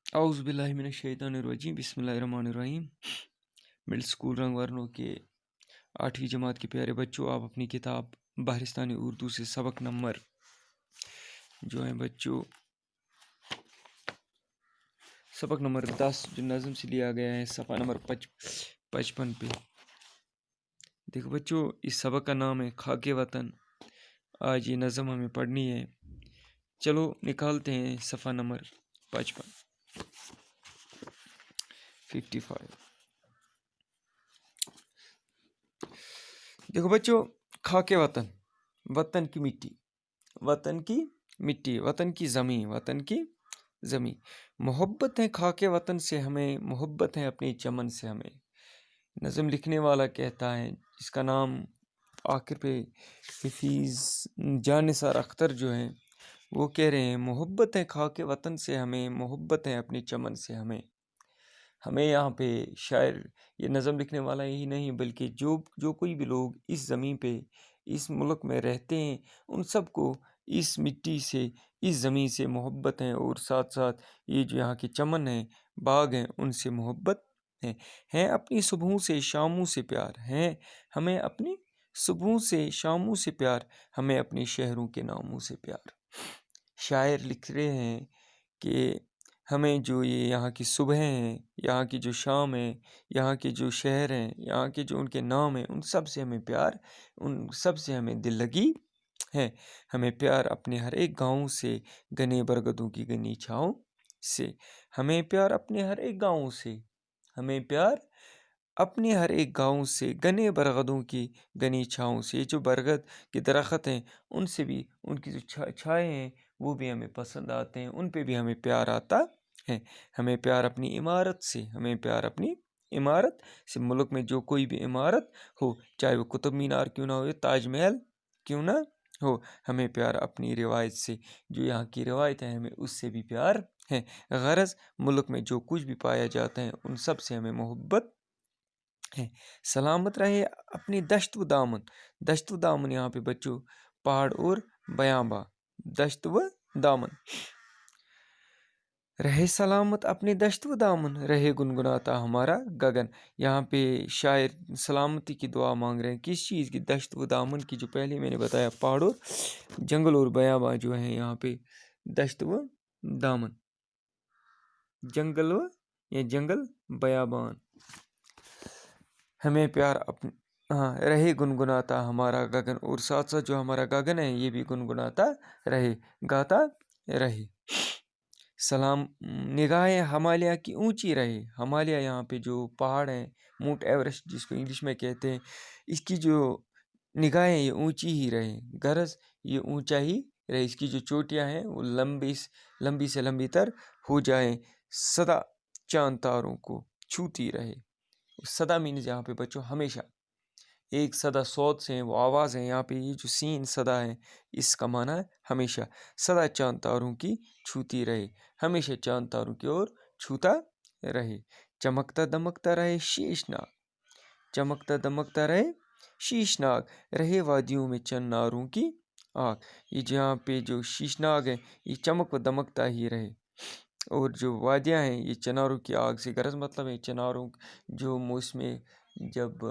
اعوذ باللہ من الشیطان الرجیم، بسم اللہ الرحمن الرحیم۔ مڈل اسکول رنگ ورنوں کے 8ویں جماعت کے پیارے بچوں، آپ اپنی کتاب بہرستانی اردو سے سبق نمبر جو ہیں بچوں سبق نمبر 10 جو نظم سے لیا گیا ہے، صفحہ نمبر 55 پہ دیکھو بچوں، اس سبق کا نام ہے خاک وطن۔ آج یہ نظم ہمیں پڑھنی ہے۔ چلو نکالتے ہیں صفحہ نمبر 55 دیکھو بچوں، خاک وطن، وطن کی مٹی، وطن کی مٹی، وطن کی زمین، وطن کی زمین۔ محبت ہے خاک وطن سے ہمیں، محبت ہے اپنی چمن سے ہمیں۔ نظم لکھنے والا کہتا ہے، اس کا نام آخر پہ حفیظ جان نثار اختر جو ہیں وہ کہہ رہے ہیں، محبت ہے خاک وطن سے ہمیں، محبت ہے اپنی چمن سے ہمیں۔ ہمیں یہاں پہ شاعر یہ نظم لکھنے والا یہی نہیں بلکہ جو کوئی بھی لوگ اس زمین پہ اس ملک میں رہتے ہیں ان سب کو اس مٹی سے، اس زمین سے محبت ہے، اور ساتھ ساتھ یہ جو یہاں کے چمن ہیں، باغ ہیں، ان سے محبت ہیں اپنی صبحوں سے شاموں سے پیار ہیں ہمیں، اپنی صبحوں سے شاموں سے پیار، ہمیں اپنے شہروں کے ناموں سے پیار۔ شاعر لکھ رہے ہیں کہ ہمیں جو یہ یہاں کی صبح ہیں، یہاں کی جو شام ہیں، یہاں کے جو شہر ہیں، یہاں کے جو ان کے نام ہیں، ان سب سے ہمیں پیار، ان سب سے ہمیں دل لگی ہے۔ ہمیں پیار اپنے ہر ایک گاؤں سے، گنے برگدوں کی گنی چھاؤں سے۔ ہمیں پیار اپنے ہر ایک گاؤں سے، ہمیں پیار اپنے ہر ایک گاؤں سے، گنے برگدوں کی گنی چھاؤں سے۔ یہ جو برگد کے درخت ہیں ان سے بھی، ان کی جو چھائے ہیں وہ بھی ہمیں پسند آتے ہیں، ان پہ بھی ہمیں پیار آتا ہے۔ ہمیں پیار اپنی عمارت سے، ہمیں پیار اپنی عمارت سے۔ ملک میں جو کوئی بھی عمارت ہو، چاہے وہ قطب مینار کیوں نہ ہو، تاج محل کیوں نہ ہو، ہمیں پیار اپنی روایت سے، جو یہاں کی روایت ہے ہمیں اس سے بھی پیار ہے۔ غرض ملک میں جو کچھ بھی پایا جاتا ہے ان سب سے ہمیں محبت ہے۔ سلامت رہے اپنی دشت و دامن، دشت و دامن یہاں پہ بچوں پہاڑ اور بیاباں، دشت و دامن۔ رہے سلامت اپنے دشت و دامن، رہے گنگناتا ہمارا گگن۔ یہاں پہ شاعر سلامتی کی دعا مانگ رہے ہیں، کس چیز کی؟ دشت و دامن کی، جو پہلے میں نے بتایا پہاڑ اور جنگل اور بیاباں جو ہیں یہاں پہ دشت و دامن، جنگل بیابان۔ ہمیں پیار رہے گنگناتا ہمارا گگن، اور ساتھ ساتھ جو ہمارا گگن ہے یہ بھی گنگناتا رہے، گاتا رہے۔ سلام نگاہ ہمالیہ کی اونچی رہے، ہمالیہ یہاں پہ جو پہاڑ ہیں، مونٹ ایوریسٹ جس کو انگلش میں کہتے ہیں، اس کی جو نگاہیں یہ اونچی ہی رہے، غرض یہ اونچا ہی رہے، اس کی جو چوٹیاں ہیں وہ لمبی سے لمبی تر ہو جائیں، سدا چاند تاروں کو چھوتی رہے۔ صدا مینز یہاں پہ بچوں ہمیشہ، ایک صدا صوت سے وہ آواز ہے، یہاں پہ یہ جو سین صدا ہے اس کا معنی ہے ہمیشہ۔ صدا چاند تاروں کی چھوتی رہے، ہمیشہ چاند تاروں کی اور چھوتا رہے۔ چمکتا دمکتا رہے شیشناگ، چمکتا دمکتا رہے شیشناگ، رہے وادیوں میں چند ناروں کی آگ۔ یہ جہاں پہ جو شیشناگ ہے یہ چمک و دمکتا ہی رہے، اور جو وادیاں ہیں یہ چناروں کی آگ سے غرض مطلب ہے چناروں جو جب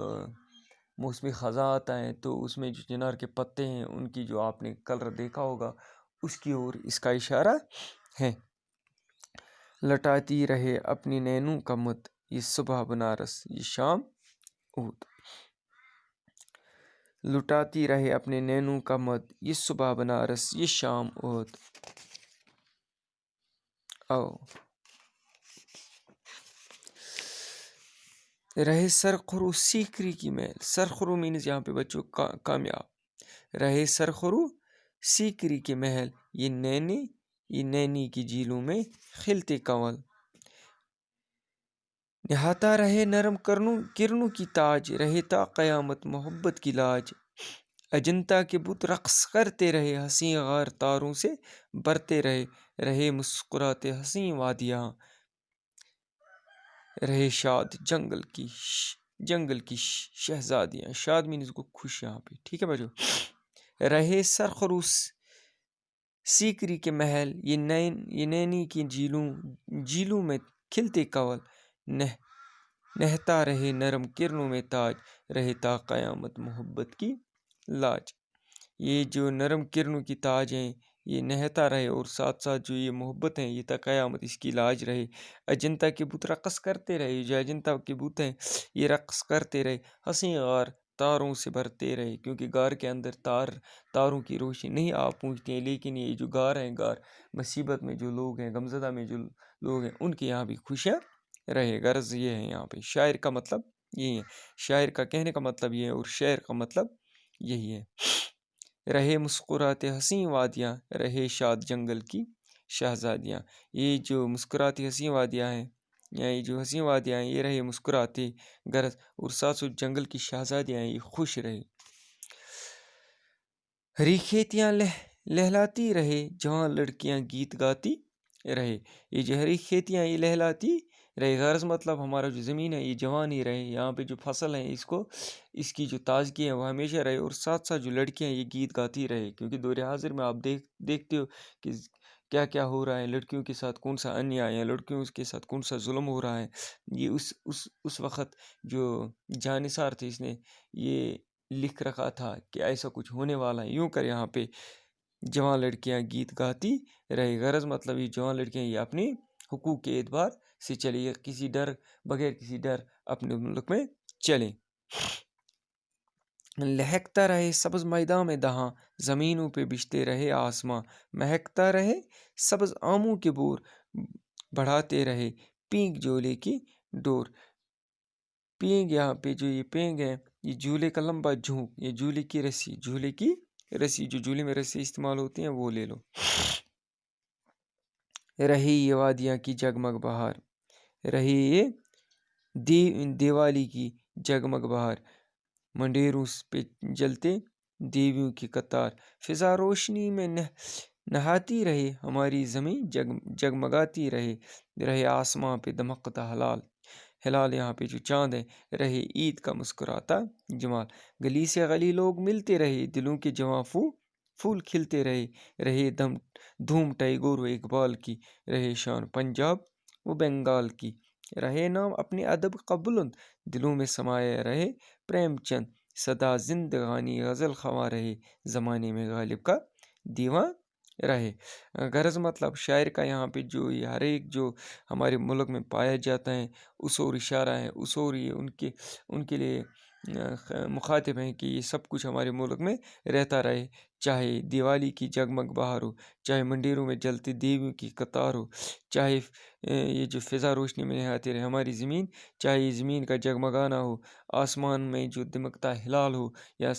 موسمی خزاں آتا ہے تو اس میں جو چنار کے پتے ہیں ان کی جو آپ نے کلر دیکھا ہوگا اس کی اور اس کا اشارہ ہے۔ لٹاتی رہے اپنی نینوں کا مد، یہ صبح بنارس یہ شام اود۔ لٹاتی رہے اپنے نینوں کا مد، یہ صبح بنارس یہ شام اود۔ رہے سرخرو سیکری کی محل، سرخرو مینز یہاں پہ بچوں کامیاب، رہے سرخرو سیکری کے محل، یہ نینی کی جھیلوں میں کھلتے کنول۔ نہاتا رہے نرم کرنوں کی تاج، رہے تا قیامت محبت کی لاج۔ اجنتا کے بت رقص کرتے رہے، حسین غار تاروں سے برتے رہے، رہے مسکراتے حسین وادیاں، رہے شاد جنگل کی شہزادیاں۔ شاد مینز کو خوش یہاں پہ، ٹھیک ہے بچو۔ رہے سرخروش سیکری کے محل، یہ نینی کی جھیلوں میں کھلتے کنول، نہتا رہے نرم کرنوں میں تاج، رہے تا قیامت محبت کی لاج۔ یہ جو نرم کرنوں کی تاج ہیں یہ نہتا رہے، اور ساتھ ساتھ جو یہ محبت ہیں یہ تا قیامت اس کی لاج رہے۔ اجنتا کے بت رقص کرتے رہے، جو اجنتا کے بت ہیں یہ رقص کرتے رہے، ہنسی غار تاروں سے بھرتے رہے، کیونکہ غار کے اندر تاروں کی روشنی نہیں آ پہنچتی ہے، لیکن یہ جو غار ہیں، غار مصیبت میں جو لوگ ہیں، غمزدہ میں جو لوگ ہیں، ان کے یہاں بھی خوشیاں رہے۔ غرض یہ ہے یہاں پہ شاعر کا مطلب یہ ہے، شاعر کا کہنے کا مطلب یہ ہے، اور شعر کا مطلب یہی ہے۔ رہے مسکراتے حسین وادیاں، رہے شاد جنگل کی شہزادیاں۔ یہ جو مسکراتی حسین وادیاں ہیں، یہ جو حسین وادیاں ہیں یہ رہے مسکراتے، غرض اور ساتھ ساتھ جنگل کی شہزادیاں ہیں یہ خوش رہے۔ ہری کھیتیاں لہلاتی رہے، جوان لڑکیاں گیت گاتی رہے۔ یہ جو ہری کھیتیاں یہ لہلاتی رہے، غرض مطلب ہمارا جو زمین ہے یہ جوان ہی رہے، یہاں پہ جو فصل ہے اس کی جو تازگی ہے وہ ہمیشہ رہے، اور ساتھ ساتھ جو لڑکیاں یہ گیت گاتی رہے، کیونکہ دور حاضر میں آپ دیکھتے ہو کہ کیا کیا ہو رہا ہے، لڑکیوں کے ساتھ کون سا انیاں ہے، لڑکیوں کے ساتھ کون سا ظلم ہو رہا ہے۔ یہ اس وقت جو جانثار تھے اس نے یہ لکھ رکھا تھا کہ ایسا کچھ ہونے والا ہے، یوں کر یہاں پہ جوان لڑکیاں گیت گاتی رہے۔ غرض مطلب یہ جوان لڑکیاں یہ اپنے حقوق کے اعتبار سے چلے، بغیر کسی ڈر اپنے ملک میں چلیں۔ لہکتا رہے سبز میدان میں دہاں، زمینوں پہ بچھتے رہے آسماں، مہکتا رہے سبز آموں کے بور، بڑھاتے رہے پینک جھولے کی ڈور۔ پینگ یہاں پہ جو یہ پینگ ہے یہ جھولے کا لمبا جھونک، یہ جھولے کی رسی جو جھولے میں رسی استعمال ہوتی ہیں وہ لے لو۔ رہی یہ وادیاں کی جگمگ بہار، رہی یہ دیوالی کی جگمگ بہار، منڈیروں پہ جلتے دیویوں کی قطار، فضا روشنی میں نہاتی رہے ہماری زمین، جگمگاتی رہے آسماں پہ دمکتا ہلال یہاں پہ جو چاند ہے، رہے عید کا مسکراتا جمال۔ گلی سے گلی لوگ ملتے رہے، دلوں کے جواں پھول کھلتے رہے دھوم ٹیگور و اقبال کی، رہے شان پنجاب و بنگال کی، رہے نام اپنے ادب کا بلند، دلوں میں سمائے رہے پریم چند، سدا زندگانی غزل خواں رہے، زمانے میں غالب کا دیواں رہے۔ غرض مطلب شاعر کا یہاں پہ جو یہ ہر ایک جو ہمارے ملک میں پایا جاتا ہے اس اور اشارہ ہے، اس اور یہ ان کے لیے مخاطب ہیں کہ یہ سب کچھ ہمارے ملک میں رہتا رہے، چاہے دیوالی کی جگمگ بہار ہو، چاہے منڈیروں میں جلتی دیویوں کی قطار ہو، چاہے یہ جو فضا روشنی میں نہاتی رہے ہماری زمین، چاہے یہ زمین کا جگمگانا ہو، آسمان میں جو دمکتا ہلال ہو، یا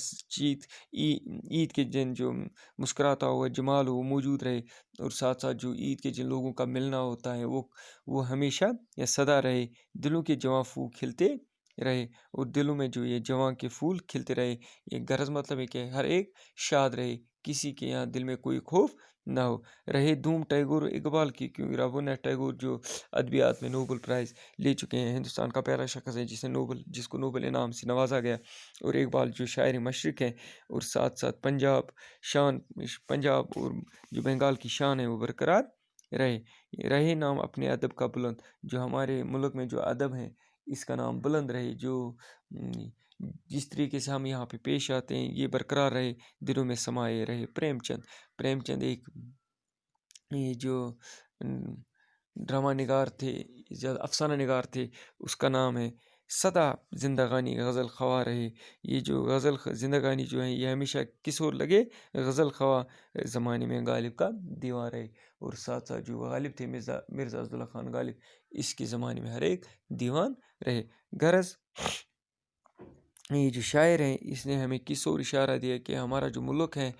عید کے دن جو مسکراتا ہوا جمال ہو وہ موجود رہے، اور ساتھ ساتھ جو عید کے جن لوگوں کا ملنا ہوتا ہے وہ ہمیشہ یا سدا رہے، دلوں کے جواں پھول کھلتے رہے، اور دلوں میں جو یہ جواں کے پھول کھلتے رہے، یہ غرض مطلب ہے کہ ہر ایک شاد رہے، کسی کے یہاں دل میں کوئی خوف نہ ہو۔ رہے دھوم ٹیگور اقبال کی، کیونکہ رابندر ٹیگور جو ادبیات میں نوبل پرائز لے چکے ہیں، ہندوستان کا پہلا شخص ہے جس کو نوبل انعام سے نوازا گیا، اور اقبال جو شاعر مشرق ہیں، اور ساتھ ساتھ پنجاب اور جو بنگال کی شان ہے وہ برقرار رہے نام اپنے ادب کا بلند، جو ہمارے ملک میں جو ادب ہے اس کا نام بلند رہے، جو جس طریقے سے ہم یہاں پہ پیش آتے ہیں یہ برقرار رہے، دلوں میں سمائے رہے پریم چند ایک یہ جو ڈرامہ نگار تھے، افسانہ نگار تھے، اس کا نام ہے سدا زندگانی غزل خواں رہے۔ یہ جو غزل زندگانی جو ہے یہ ہمیشہ کس اور لگے، غزل خواں، زمانے میں غالب کا دیواں رہے، اور ساتھ ساتھ جو غالب تھے مرزا عبداللہ خان غالب، اس کے زمانے میں ہر ایک دیوان رہے۔ غرض یہ جو شاعر ہیں اس نے ہمیں کس اور اشارہ دیا کہ ہمارا جو ملک ہے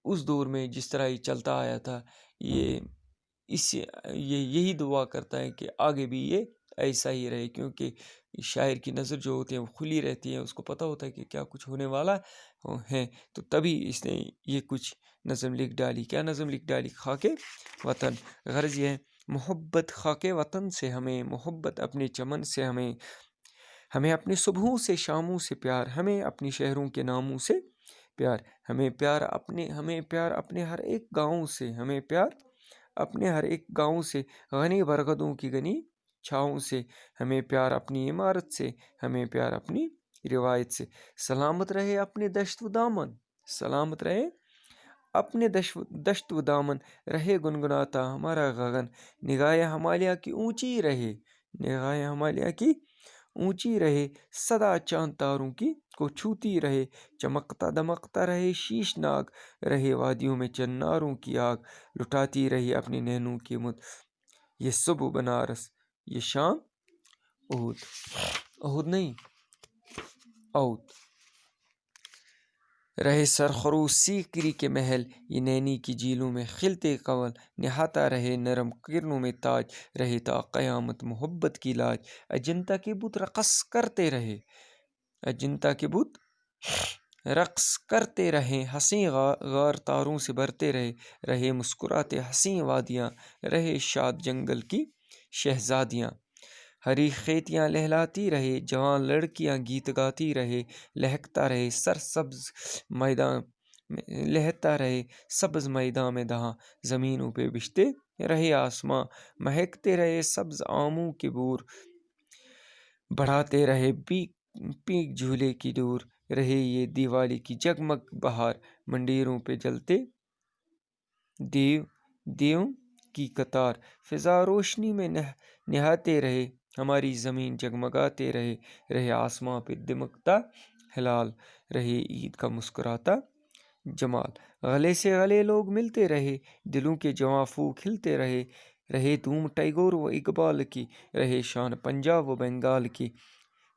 اس دور میں جس طرح یہ چلتا آیا تھا، یہی دعا کرتا ہے کہ آگے بھی یہ ایسا ہی رہے، کیونکہ شاعر کی نظر جو ہوتی ہے وہ کھلی رہتی ہے، اس کو پتہ ہوتا ہے کہ کیا کچھ ہونے والا ہے، تو تبھی اس نے یہ کچھ نظم لکھ ڈالی۔ کیا نظم لکھ ڈالی؟ خاک وطن۔ غرض یہ ہے محبت خاک وطن سے ہمیں، محبت اپنے چمن سے ہمیں اپنے صبحوں سے شاموں سے پیار، ہمیں اپنی شہروں کے ناموں سے پیار، ہمیں پیار اپنے ہر ایک گاؤں سے، ہمیں پیار اپنے ہر ایک گاؤں سے، غنی برگدوں کی گنی چھاؤں سے، ہمیں پیار اپنی عمارت سے، ہمیں پیار اپنی روایت سے۔ سلامت رہے اپنے دشت و دامن، سلامت رہے اپنے دشت و دامن، رہے گنگناتا ہمارا گگن، نگاہ ہمالیہ کی اونچی رہے، نگاہ ہمالیہ کی اونچی رہے، صدا چاند تاروں کی کو چھوتی رہے، چمکتا دمکتا رہے شیش ناگ، رہے وادیوں میں چناروں کی آگ، لٹاتی رہی اپنی نینوں کی مد، یہ صبح بنارس یہ شام اہود، اہود نہیں اود، رہے سرخروش سیکری کے محل، یہ نینی کی جھیلوں میں کھلتے کنول، نہاتا رہے نرم کرنوں میں تاج، رہے تا قیامت محبت کی لاج، اجنتا کے بت رقص کرتے رہے، اجنتا کے بت رقص کرتے رہے، حسین غار تاروں سے بھرتے رہے، رہے مسکراتے حسین وادیاں، رہے شاد جنگل کی شہزادیاں، ہری کھیتیاں لہلاتی رہے، جوان لڑکیاں گیت گاتی رہے، لہکتا رہے سرسبز میدان، لہتا رہے سبز میدان میں دہاں، زمینوں پہ بچھتے رہے آسماں، مہکتے رہے سبز آموں کے بور، بڑھاتے رہے پیک جھولے کی ڈور، رہے یہ دیوالی کی جگمگ بہار، منڈیروں پہ جلتے دیوں کی قطار، فضا روشنی میں نہاتے رہے، ہماری زمین جگمگاتے رہے، رہے آسماں پہ دمکتا ہلال، رہے عید کا مسکراتا جمال، گلے سے گلے لوگ ملتے رہے، دلوں کے جواں پھول کھلتے رہے، رہے دھوم ٹیگور و اقبال کی، رہے شان پنجاب و بنگال کی،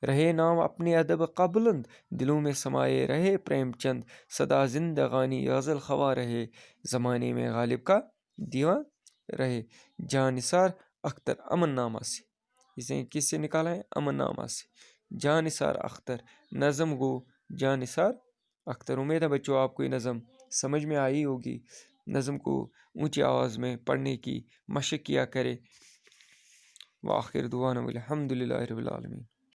رہے نام اپنے ادب کا بلند، دلوں میں سمائے رہے پریم چند، سدا زندگانی غزل خواہ رہے، زمانے میں غالب کا دیواں رہے۔ جاں نثار اختر، امن نامہ سے، اسے کس سے نکالا ہے؟ امن نامہ سے۔ جاں نثار اختر، نظم گو جاں نثار اختر۔ امید ہے بچوں آپ کو یہ نظم سمجھ میں آئی ہوگی۔ نظم کو اونچی آواز میں پڑھنے کی مشق کیا کرے۔ وآخر دعوانا الحمد للہ رب العالمین۔